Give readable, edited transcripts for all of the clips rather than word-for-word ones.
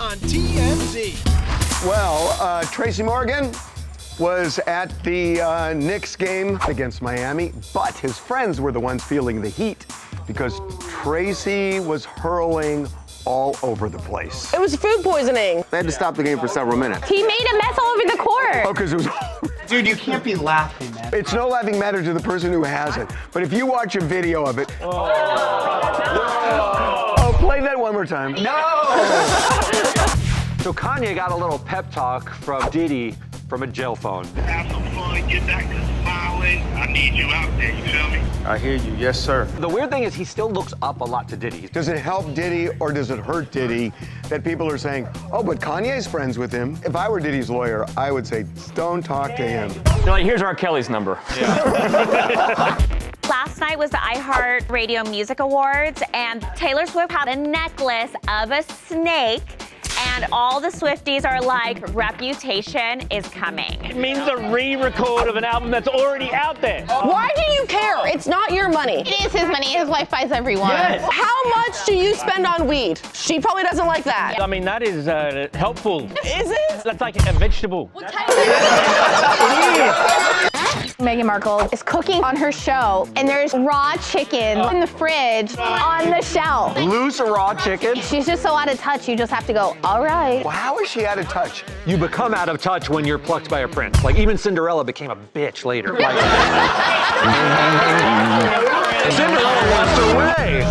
on TMZ. Well, Tracy Morgan was at the Knicks game against Miami, but his friends were the ones feeling the heat because Tracy was hurling all over the place. It was food poisoning. They had to stop the game for several minutes. He made a mess all over the court. Oh, because it was... Dude, you can't be laughing, man. It's no laughing matter to the person who has it. But if you watch a video of it... Oh, play that one more time. No! So Kanye got a little pep talk from Diddy from a jail phone. Have some fun, get back to smiling. I need you out there, you feel me? I hear you, yes, sir. The weird thing is he still looks up a lot to Diddy. Does it help Diddy or does it hurt Diddy that people are saying, oh, but Kanye's friends with him? If I were Diddy's lawyer, I would say, don't talk to him. You're like, here's R. Kelly's number. Yeah. Last night was the iHeartRadio Music Awards, and Taylor Swift had a necklace of a snake. And all the Swifties are like, Reputation is coming. It means a re-record of an album that's already out there. Why do you care? It's not your money. It is his money. His wife buys everyone. Yes. How much do you spend on weed? She probably doesn't like that. I mean, that is helpful. Is it? That's like a vegetable. What type of Meghan Markle is cooking on her show, and there's raw chicken in the fridge on the shelf. Loose raw chicken? She's just so out of touch, you just have to go, all right. Well, how is she out of touch? You become out of touch when you're plucked by a prince. Like, even Cinderella became a bitch later. Like, Cinderella walked away.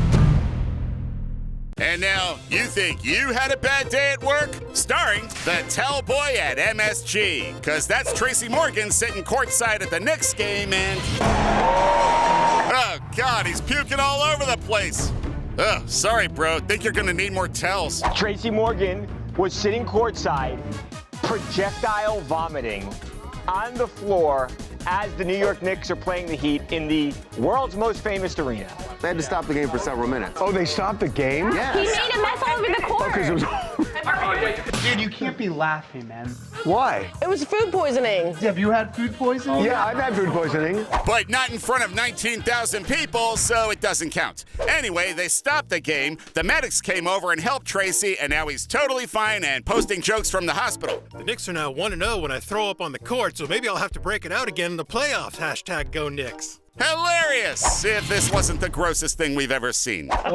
And now, you think you had a bad day at work? Starring the tell boy at MSG. Because that's Tracy Morgan sitting courtside at the Knicks game and... Oh, God, he's puking all over the place. Oh, sorry, bro. Think you're gonna need more tells. Tracy Morgan was sitting courtside, projectile vomiting on the floor as the New York Knicks are playing the Heat in the world's most famous arena. They had to stop the game for several minutes. Oh, they stopped the game? He made a mess all over the court. Because it was... Dude, you can't be laughing, man. Why? It was food poisoning. Have you had food poisoning? Yeah, I've had food poisoning. But not in front of 19,000 people, so it doesn't count. Anyway, they stopped the game. The medics came over and helped Tracy, and now he's totally fine and posting jokes from the hospital. The Knicks are now 1-0 when I throw up on the court, so maybe I'll have to break it out again in the playoffs. Hashtag go Knicks. Hilarious! If this wasn't the grossest thing we've ever seen. I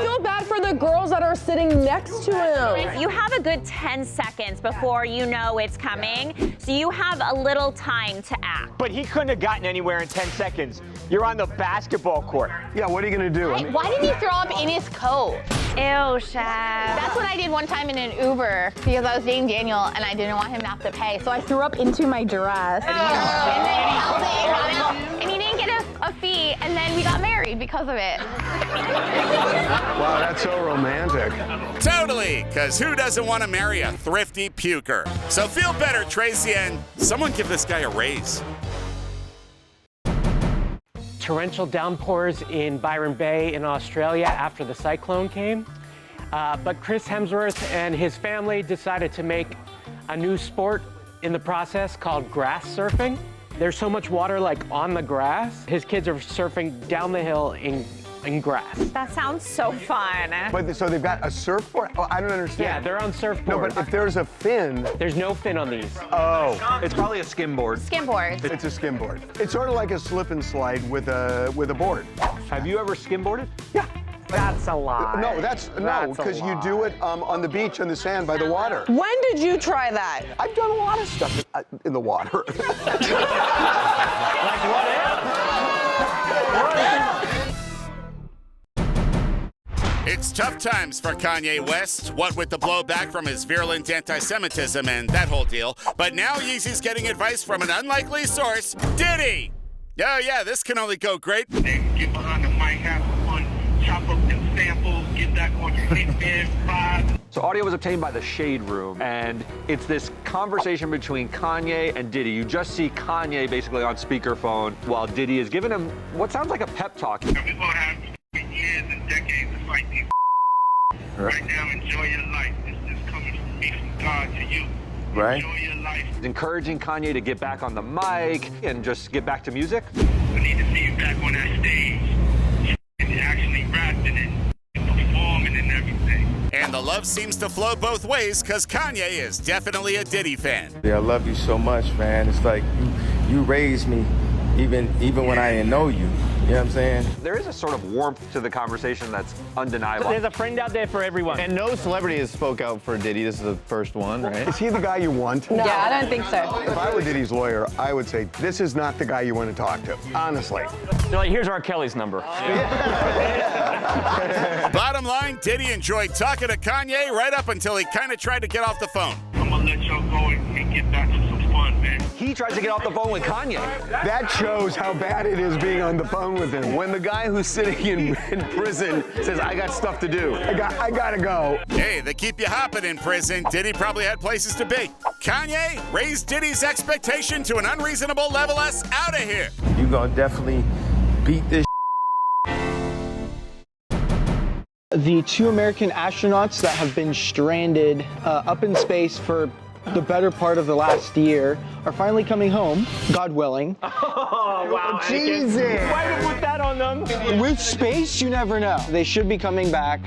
feel bad for the girls that are sitting next to him. You have a good 10 seconds before you know it's coming, so you have a little time to act. But he couldn't have gotten anywhere in 10 seconds. You're on the basketball court. Yeah, what are you gonna do? Why did he throw up in his coat? Ew, Chef. That's what I did one time in an Uber because I was dating Daniel and I didn't want him to have to pay. So I threw up into my dress. And then he held it and he didn't get a fee, and then we got married because of it. Wow, that's so romantic. Totally, because who doesn't want to marry a thrifty puker? So feel better, Tracy, and someone give this guy a raise. Torrential downpours in Byron Bay in Australia after the cyclone came. But Chris Hemsworth and his family decided to make a new sport in the process called grass surfing. There's so much water like on the grass. His kids are surfing down the hill in grass. That sounds so fun. But so they've got a surfboard? Oh, I don't understand. Yeah, they're on surfboards. No, but if there's a fin... There's no fin on these. Oh. It's probably a skimboard. Skimboard. It's a skimboard. It's sort of like a slip and slide with a board. Have you ever skimboarded? Yeah. That's a lie. No, no, because you do it on the beach in the sand by the water. When did you try that? I've done a lot of stuff in the water. Like what It's tough times for Kanye West, what with the blowback from his virulent anti-Semitism and that whole deal. But now Yeezy's getting advice from an unlikely source, Diddy. Oh yeah, this can only go great. Hey, get behind the mic, have some fun, chop up them samples, get back on your hitman vibe. So audio was obtained by the Shade Room, and it's this conversation between Kanye and Diddy. You just see Kanye basically on speakerphone while Diddy is giving him what sounds like a pep talk. We're gonna have years and decades to fight these. Right now, enjoy your life. This is coming from me, from God to you. Right. Enjoy your life. Encouraging Kanye to get back on the mic and just get back to music. I need to see you back on that stage. And actually rapping and performing and everything. And the love seems to flow both ways because Kanye is definitely a Diddy fan. Yeah, I love you so much, man. It's like you raised me even when I didn't know you. You know what I'm saying? There is a sort of warmth to the conversation that's undeniable. There's a friend out there for everyone. And no celebrity has spoke out for Diddy. This is the first one, right? Is he the guy you want? No, I don't think so. If I were Diddy's lawyer, I would say, this is not the guy you want to talk to, honestly. They're like, here's R. Kelly's number. Bottom line, Diddy enjoyed talking to Kanye right up until he kind of tried to get off the phone. I'm gonna let y'all go and get back to some fun, man. He tries to get off the phone with Kanye. That shows how bad it is being on the phone with him. When the guy who's sitting in prison says, I got stuff to do. I gotta go. Hey, they keep you hopping in prison. Diddy probably had places to be. Kanye raised Diddy's expectation to an unreasonable level. Us out of here. You gonna definitely beat this. The 2 American astronauts that have been stranded up in space for the better part of the last year are finally coming home, God willing. Oh, wow. Jesus! Why did you put that on them? With space, you never know. They should be coming back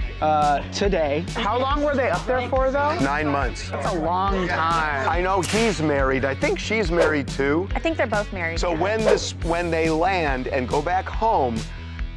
today. How long were they up there for, though? 9 months. That's a long time. I know he's married. I think she's married too. I think they're both married. So when they land and go back home,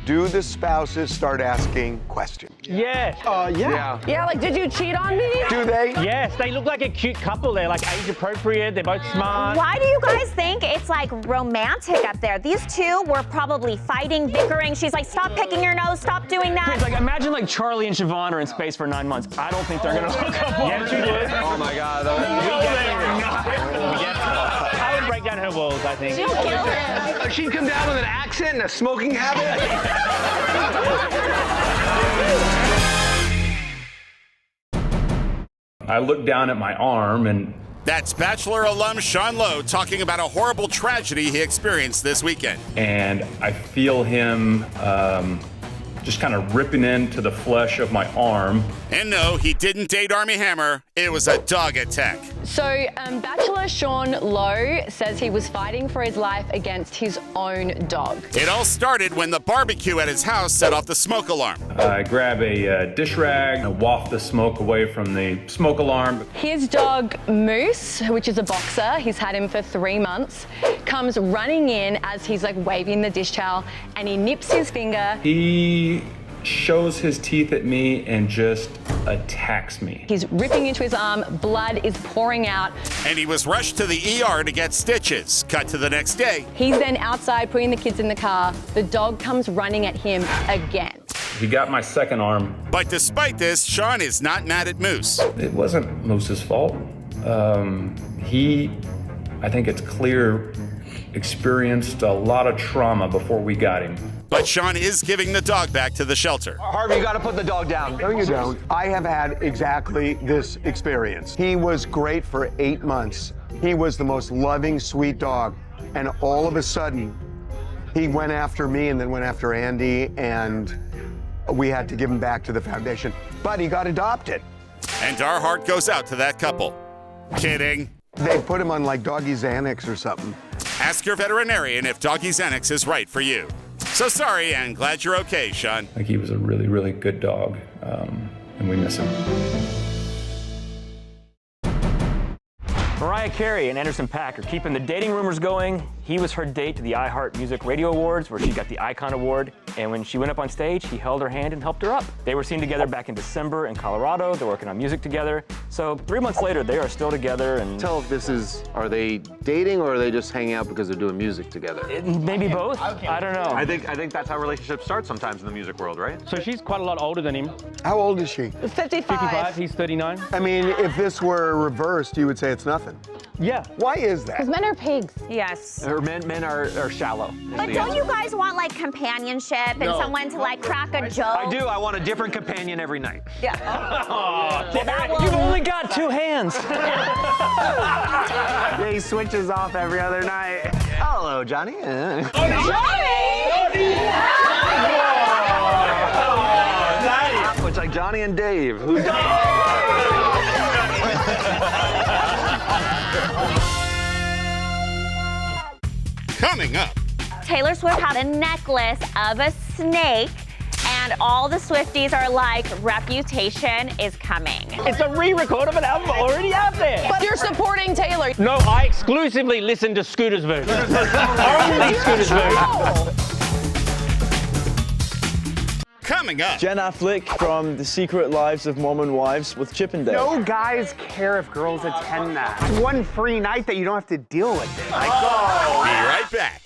do the spouses start asking questions? Yes. Yeah. Yeah, like, did you cheat on me? Do they? Yes, they look like a cute couple. They're like age appropriate. They're both smart. Why do you guys think it's like romantic up there? These two were probably fighting, bickering. She's like, stop picking your nose, stop doing that. It's like, imagine like Charlie and Siobhan are in space for 9 months. I don't think they're gonna hook up. Yes, you would. Oh my God. I would break down her walls, I think. She'll kill him. She'd come down with an accent and a smoking habit. I looked down at my arm and... That's Bachelor alum Sean Lowe talking about a horrible tragedy he experienced this weekend. And I feel him just kind of ripping into the flesh of my arm. And no, he didn't date Armie Hammer. It was a dog attack. So, Bachelor Sean Lowe says he was fighting for his life against his own dog. It all started when the barbecue at his house set off the smoke alarm. I grab a dish rag and waft the smoke away from the smoke alarm. His dog Moose, which is a boxer, he's had him for 3 months, comes running in as he's like waving the dish towel and he nips his finger. He shows his teeth at me and just attacks me. He's ripping into his arm, blood is pouring out. And he was rushed to the ER to get stitches. Cut to the next day. He's then outside putting the kids in the car. The dog comes running at him again. He got my second arm. But despite this, Sean is not mad at Moose. It wasn't Moose's fault. I think it's clear, experienced a lot of trauma before we got him. But Sean is giving the dog back to the shelter. Harvey, you gotta put the dog down. No, you don't. I have had exactly this experience. He was great for 8 months. He was the most loving, sweet dog. And all of a sudden, he went after me and then went after Andy, and we had to give him back to the foundation. But he got adopted. And our heart goes out to that couple. Kidding. They put him on like Doggy Xanax or something. Ask your veterinarian if Doggy Xanax is right for you. So sorry, and glad you're okay, Sean. Like, he was a really, really good dog, and we miss him. Mariah Carey and Anderson Paak are keeping the dating rumors going. He was her date to the iHeart Music Radio Awards, where she got the Icon Award. And when she went up on stage, he held her hand and helped her up. They were seen together back in December in Colorado. They're working on music together. So 3 months later, they are still together. And Tell if this is, are they dating or are they just hanging out because they're doing music together? Maybe both. I don't know. I think that's how relationships start sometimes in the music world, right? So she's quite a lot older than him. How old is she? 55. 55, he's 39. I mean, if this were reversed, you would say it's nothing. Yeah. Why is that? Because men are pigs. Yes. Or men are shallow. But don't you guys want like companionship and someone to like crack a joke? I do. I want a different companion every night. Yeah. You've only got 2 hands. Yeah, he switches off every other night. Hello, Johnny. It's like Johnny and Dave. Coming up. Taylor Swift had a necklace of a snake, And all the Swifties are like, Reputation is coming. It's a re-record of an album already out there. But you're supporting Taylor. No, I exclusively listen to Scooter's version. Only Scooter's version. Coming up. Jen Affleck from The Secret Lives of Mormon Wives with Chippendale. No guys care if girls attend that. It's one free night that you don't have to deal with it. Be right back.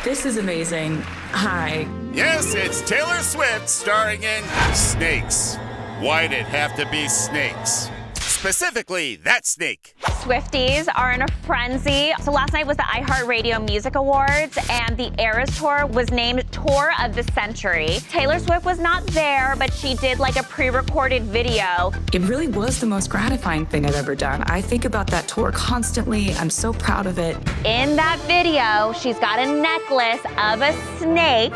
This is amazing. Hi. Yes, it's Taylor Swift starring in Snakes. Why'd it have to be snakes? Specifically, that snake. Swifties are in a frenzy. So last night was the iHeartRadio Music Awards, and the Eras Tour was named Tour of the Century. Taylor Swift was not there, but she did like a pre-recorded video. It really was the most gratifying thing I've ever done. I think about that tour constantly. I'm so proud of it. In that video, she's got a necklace of a snake.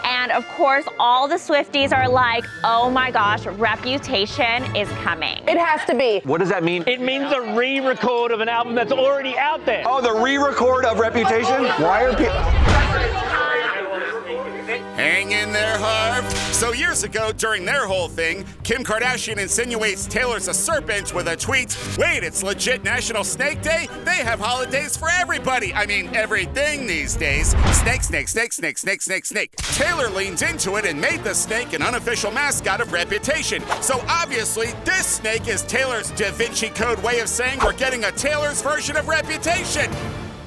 And of course, all the Swifties are like, oh my gosh, Reputation is coming. It has to be. What does that mean? It means a re-record of an album that's already out there. Oh, the re-record of Reputation? Why are people... Hang in there, Harv. So years ago, during their whole thing, Kim Kardashian insinuates Taylor's a serpent with a tweet. Wait, it's legit National Snake Day? They have holidays for everybody. I mean, everything these days. Snake, snake, snake, snake, snake, snake, snake. Taylor leans into it and made the snake an unofficial mascot of Reputation. So obviously, this snake is Taylor's Da Vinci Code way of saying we're getting a Taylor's version of Reputation.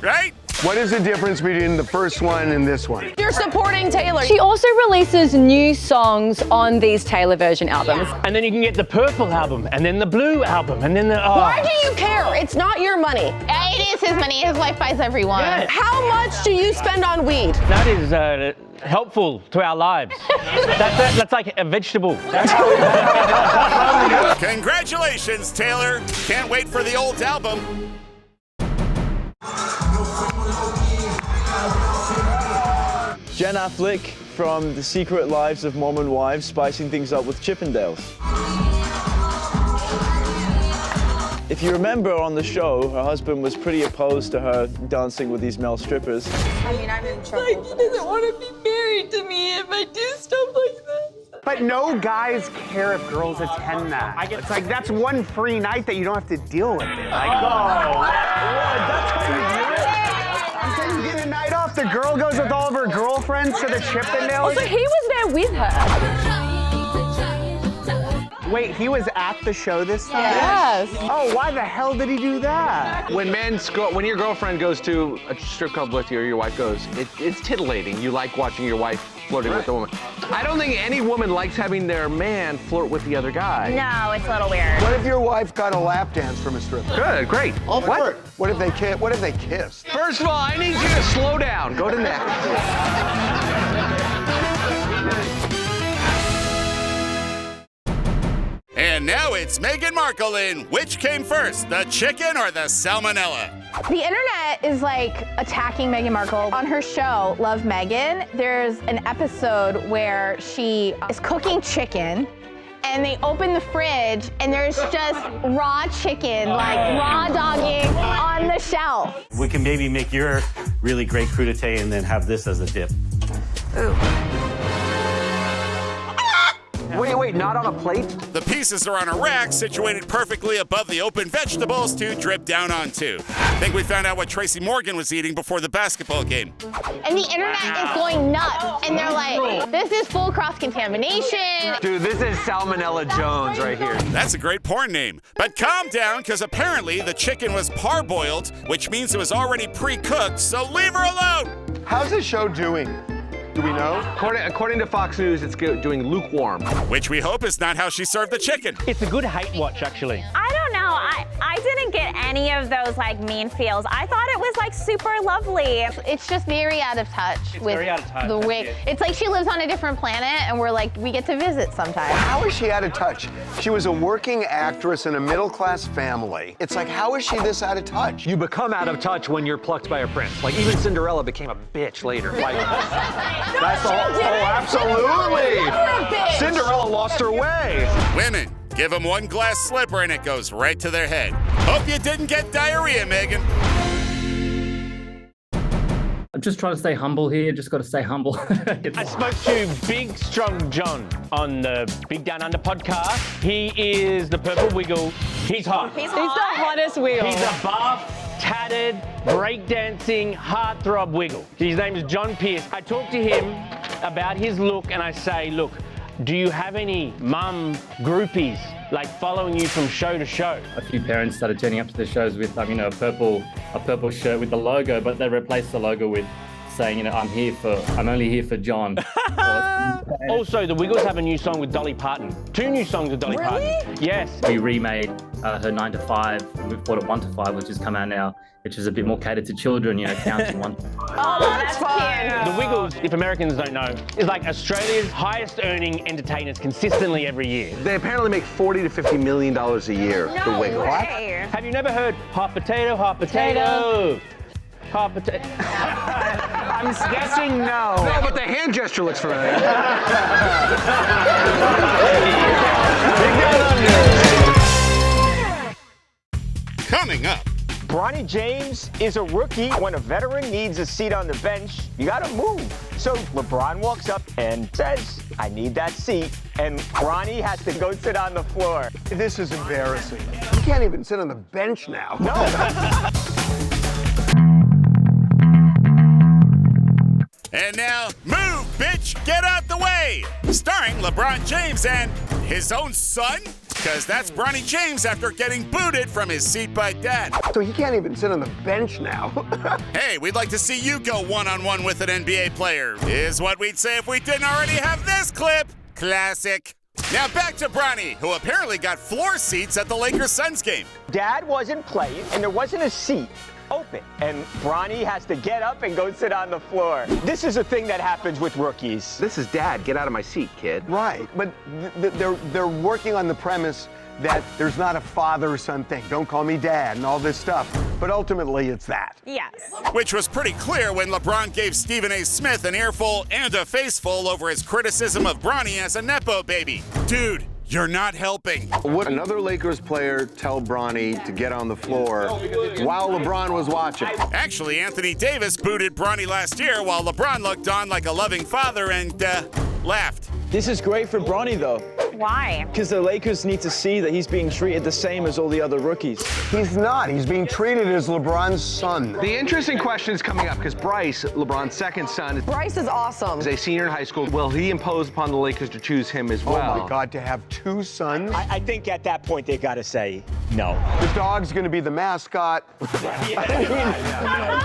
Right? What is the difference between the first one and this one? You're supporting Taylor. She also releases new songs on these Taylor version albums. And then you can get the purple album, and then the blue album, and then the... Why do you care? It's not your money. It is his money. His wife buys everyone. Yeah. How much do you spend on weed? That is helpful to our lives. That's like a vegetable. Congratulations, Taylor. Can't wait for the old album. Jen Affleck from The Secret Lives of Mormon Wives, spicing things up with Chippendales. If you remember on the show, her husband was pretty opposed to her dancing with these male strippers. I mean, I'm in trouble. Like, he doesn't want to be married to me if I do stuff like this. But no guys care if girls attend that. It's like, that's one free night that you don't have to deal with it. Like, that's how you do it? I'm saying you get a night off. The girl goes with all of her girlfriends to the Chippendales. Also, he was there with her. Wait, he was at the show this time? Yes. Oh, why the hell did he do that? When your girlfriend goes to a strip club with you or your wife goes, it's titillating. You like watching your wife flirting with a woman. I don't think any woman likes having their man flirt with the other guy. No, it's a little weird. What if your wife got a lap dance from a stripper? Good, great. What? What if they kissed? First of all, I need you to slow down. Go to next. And now it's Meghan Markle in Which Came First, the chicken or the salmonella? The internet is like attacking Meghan Markle. On her show, Love Meghan, there's an episode where she is cooking chicken and they open the fridge and there's just raw chicken, like raw dogging on the shelf. We can maybe make your really great crudité and then have this as a dip. Ooh. Wait, not on a plate? The pieces are on a rack situated perfectly above the open vegetables to drip down onto. I think we found out what Tracy Morgan was eating before the basketball game. And the internet is going nuts. And they're like, this is full cross-contamination. Dude, this is Salmonella Jones right here. That's a great porn name. But calm down, because apparently the chicken was parboiled, which means it was already pre-cooked, so leave her alone. How's the show doing? Do we know? According to Fox News, it's doing lukewarm. Which we hope is not how she served the chicken. It's a good hate watch, actually. I don't know. I didn't get any of those like mean feels. I thought it was like super lovely. It's just very out of touch with the way. It's like she lives on a different planet and we're like, we get to visit sometimes. How is she out of touch? She was a working actress in a middle-class family. It's like, how is she this out of touch? You become out of touch when you're plucked by a prince. Like even Cinderella became a bitch later. Like, that's all. Oh, absolutely. Cinderella lost her way. Women, give them one glass slipper and it goes right to their head. Hope you didn't get diarrhea, Megan. just trying to stay humble here. Just got to stay humble. I spoke to Big Strong John on the Big Down Under podcast. He is the purple wiggle. He's hot. He's the hottest wiggle. He's a buff, tatted, breakdancing, heartthrob wiggle. His name is John Pierce. I talked to him about his look and I say, look, do you have any mum groupies like following you from show to show? A few parents started turning up to the shows with, a purple shirt with the logo, but they replaced the logo with saying, I'm only here for John. Also, the Wiggles have a new song with Dolly Parton. 2 new songs with Dolly Parton. Yes. We remade her 9 to 5, and we've called it 1 to 5, which has come out now, which is a bit more catered to children, counting 1 to 5. Oh, that's fun. The Wiggles, if Americans don't know, is like Australia's highest earning entertainers consistently every year. They apparently make $40 to $50 million a year, the Wiggles. Way. Have you never heard hot potato, hot potato? Hot potato. I'm guessing no. No, but the hand gesture looks familiar. Coming up. Bronny James is a rookie. When a veteran needs a seat on the bench, you gotta move. So LeBron walks up and says, I need that seat. And Bronny has to go sit on the floor. This is embarrassing. You can't even sit on the bench now. No. And now, move, bitch, get out the way! Starring LeBron James and his own son? Because that's Bronny James after getting booted from his seat by dad. So he can't even sit on the bench now. Hey, we'd like to see you go one-on-one with an NBA player, is what we'd say if we didn't already have this clip. Classic. Now back to Bronny, who apparently got floor seats at the Lakers-Suns game. Dad wasn't playing, and there wasn't a seat open, and Bronny has to get up and go sit on the floor. This is a thing that happens with rookies. This is Dad. Get out of my seat, kid. Right, but they're working on the premise that there's not a father-son thing. Don't call me dad and all this stuff. But ultimately, it's that. Yes. Which was pretty clear when LeBron gave Stephen A. Smith an earful and a faceful over his criticism of Bronny as a Nepo baby. Dude, you're not helping. Would another Lakers player tell Bronny to get on the floor while LeBron was watching? Actually, Anthony Davis booted Bronny last year while LeBron looked on like a loving father and laughed. This is great for Bronny, though. Why? Because the Lakers need to see that he's being treated the same as all the other rookies. He's not. He's being treated as LeBron's son. The interesting question is coming up because Bryce, LeBron's second son, Bryce is awesome. is a senior in high school. Will he impose upon the Lakers to choose him as well? Oh my God, to have 2 sons? I think at that point they gotta say no. The dog's gonna be the mascot.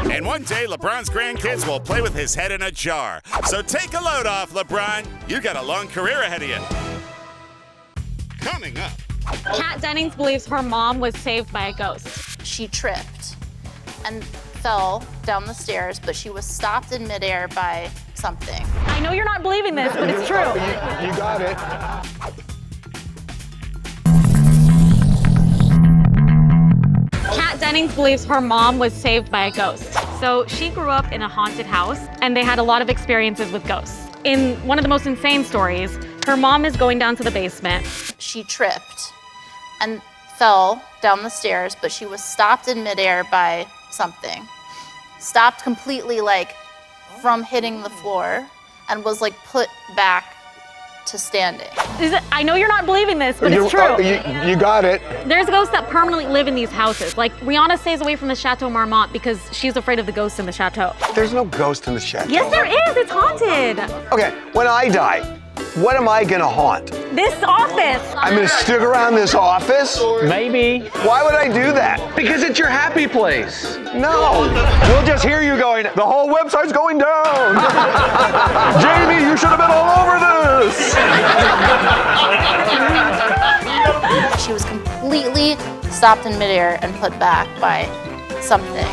And one day, LeBron's grandkids will play with his head in a jar. So take a load off, LeBron. You got a long career ahead of you. Coming up. Kat Dennings believes her mom was saved by a ghost. She tripped and fell down the stairs, but she was stopped in midair by something. I know you're not believing this, but it's true. You got it. Kat Dennings believes her mom was saved by a ghost. So she grew up in a haunted house, and they had a lot of experiences with ghosts. In one of the most insane stories, her mom is going down to the basement. She tripped and fell down the stairs, but she was stopped in midair by something. Stopped completely, like, from hitting the floor and was, like, put back to standing. I know you're not believing this, but it's true. You got it. There's ghosts that permanently live in these houses. Like, Rihanna stays away from the Chateau Marmont because she's afraid of the ghosts in the chateau. There's no ghost in the chateau. Yes, there is. It's haunted. Okay, when I die, what am I gonna haunt? This office. I'm gonna stick around this office? Maybe. Why would I do that? Because it's your happy place. No. We'll just hear you going, the whole website's going down. Jamie, you should have been all over this. She was completely stopped in midair and put back by something.